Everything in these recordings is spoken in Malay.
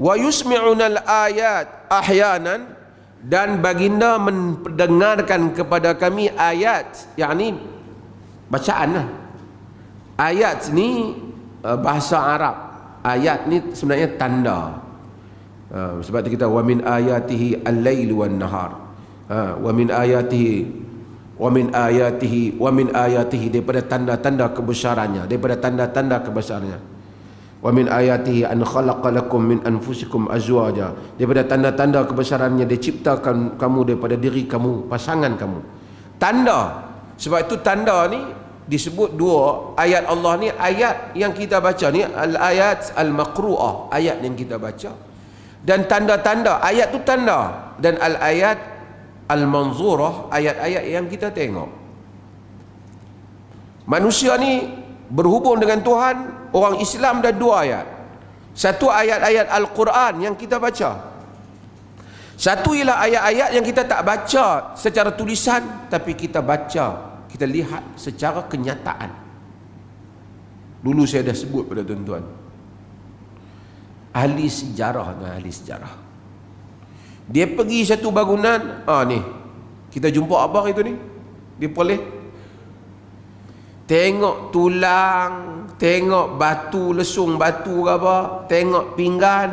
Wa yusmi'unal ayat ahyanan, dan baginda mendengarkan kepada kami ayat, yakni bacaan lah. Ayat ni bahasa Arab. Ayat ni sebenarnya tanda. Sebab tu kita wa min ayatihi al-lailu wan nahar. Wa min ayatihi daripada tanda-tanda kebesarannya, daripada tanda-tanda kebesarannya. Wa min ayatihi an khalaqa lakum min anfusikum azwaja, daripada tanda-tanda kebesarannya dia ciptakan kamu daripada diri kamu, pasangan kamu. Tanda. Sebab itu tanda ni disebut dua ayat Allah ni, ayat yang kita baca ni al-ayat al-maqru'ah, ayat yang kita baca, dan tanda-tanda. Ayat tu tanda, dan al-ayat al-manzurah, ayat-ayat yang kita tengok. Manusia ni berhubung dengan Tuhan, orang Islam ada dua ayat. Satu ayat-ayat Al-Quran yang kita baca. Satu ialah ayat-ayat yang kita tak baca secara tulisan, tapi kita baca, kita lihat secara kenyataan. Dulu saya dah sebut pada tuan-tuan, ahli sejarah, dia pergi satu bangunan, ni kita jumpa abang itu ni, dia boleh tengok tulang, tengok batu, lesung batu ke apa, tengok pinggan,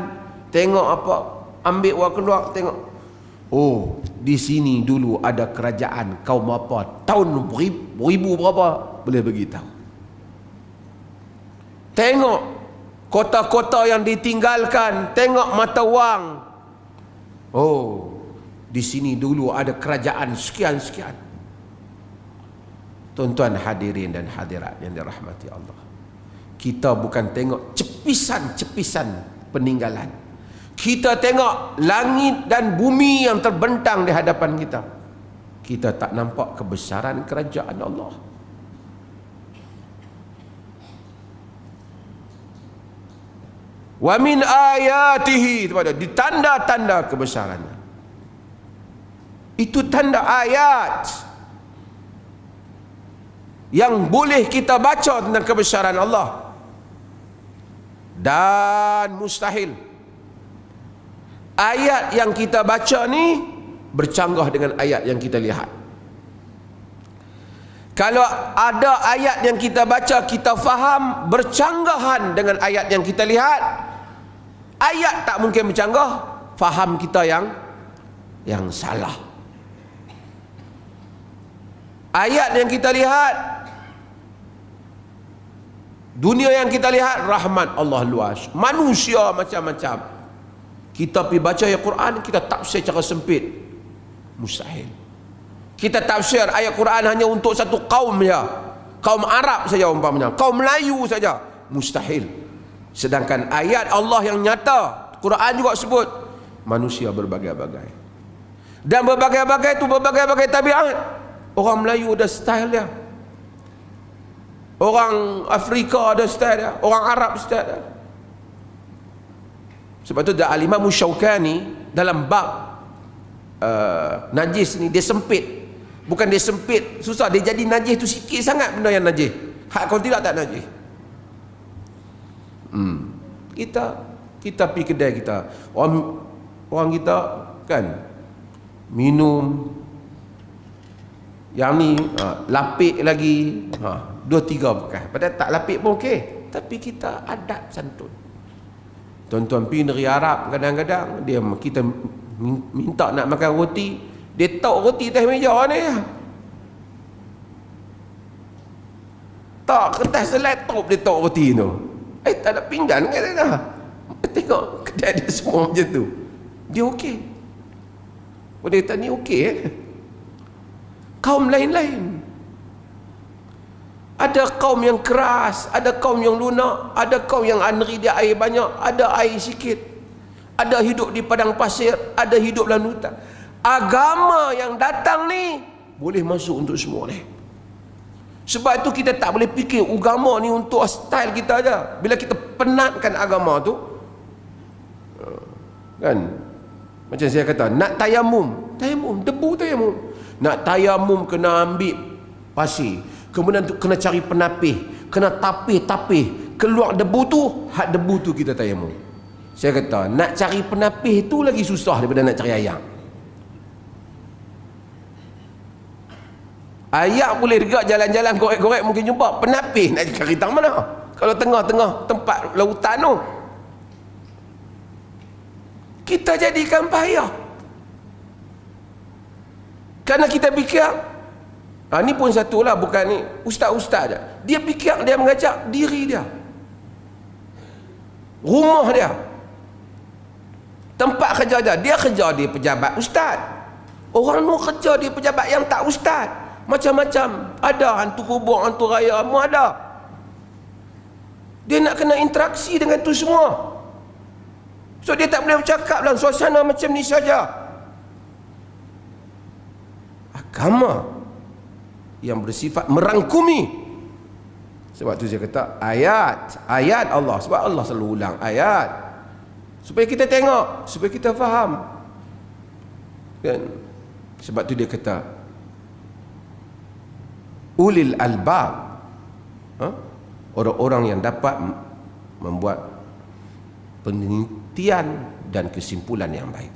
tengok apa, ambil wak keluar, tengok. Oh, di sini dulu ada kerajaan kaum apa, tahun ribu berapa, boleh beritahu. Tengok kota-kota yang ditinggalkan, tengok mata wang. Oh, di sini dulu ada kerajaan sekian-sekian. Tuan-tuan hadirin dan hadirat yang dirahmati Allah, kita bukan tengok cepisan-cepisan peninggalan, kita tengok langit dan bumi yang terbentang di hadapan kita. Kita tak nampak kebesaran kerajaan Allah. Wa min ayatihi, di tanda-tanda kebesarannya. Itu tanda ayat yang boleh kita baca tentang kebesaran Allah. Dan mustahil ayat yang kita baca ni bercanggah dengan ayat yang kita lihat. Kalau ada ayat yang kita baca, kita faham bercanggahan dengan ayat yang kita lihat, ayat tak mungkin bercanggah, faham kita yang salah. Ayat yang kita lihat, dunia yang kita lihat, rahmat Allah luas, manusia macam-macam. Kita pergi baca ayat Quran, kita tafsir secara sempit, mustahil. Kita tafsir ayat Quran hanya untuk satu kaum saja, kaum Arab saja umpamanya, kaum Melayu saja, mustahil. Sedangkan ayat Allah yang nyata, Quran juga sebut manusia berbagai-bagai, dan berbagai-bagai itu berbagai-bagai tabiat. Orang Melayu ada style dia, orang Afrika ada style dia, orang Arab style dia. Sebab itu Al-Imam Syaukani dalam bab najis ni, dia sempit. Bukan dia sempit susah, dia jadi najis tu sikit sangat benda yang najis. Hak kalau tidak tak najis. Kita pergi kedai kita, orang kita kan minum yang ni lapik lagi 2-3 bekas, padahal tak lapik pun okey, tapi kita adab santun. Tuan-tuan pergi negeri Arab, kadang-kadang kita minta nak makan roti, dia tahu roti atas meja ni, tak kertas laptop dia tahu roti tu, tak ada pinggan kan dah. Tengok kedai dia semua macam tu, dia okey. Dia kata ni okey. Kaum lain-lain, ada kaum yang keras, ada kaum yang lunak, ada kaum yang anri dia air banyak, ada air sikit, ada hidup di padang pasir, ada hidup dalam hutan. Agama yang datang ni boleh masuk untuk semua ni. Sebab itu kita tak boleh fikir agama ni untuk style kita aja. Bila kita penatkan agama tu, kan, macam saya kata, nak tayamum, debu tayamum. Nak tayamum kena ambil pasir, kemudian tu kena cari penapih, kena tapih, keluar debu tu, hak debu tu kita tayamum. Saya kata, nak cari penapih tu lagi susah daripada nak cari ayat. Ayat boleh dekat jalan-jalan korek-korek mungkin jumpa. Penapih nak cari tang mana? Kalau tengah-tengah tempat lautan tu. Kita jadikan bahaya. Kerana kita fikir, ni pun satulah, bukan ni ustaz-ustaz je. Dia fikir, dia mengajak diri dia, rumah dia, tempat kerja dia kerja di pejabat ustaz. Orang tu kerja di pejabat yang tak ustaz. Macam-macam. Ada hantu kubur, hantu raya, semua ada. Dia nak kena interaksi dengan tu semua. So dia tak boleh bercakap dalam suasana macam ni saja. Agama yang bersifat merangkumi. Sebab tu saya kata ayat Allah. Sebab Allah selalu ulang ayat supaya kita tengok, supaya kita faham kan. Sebab tu dia kata ulil albab, orang-orang yang dapat membuat penelitian dan kesimpulan yang baik.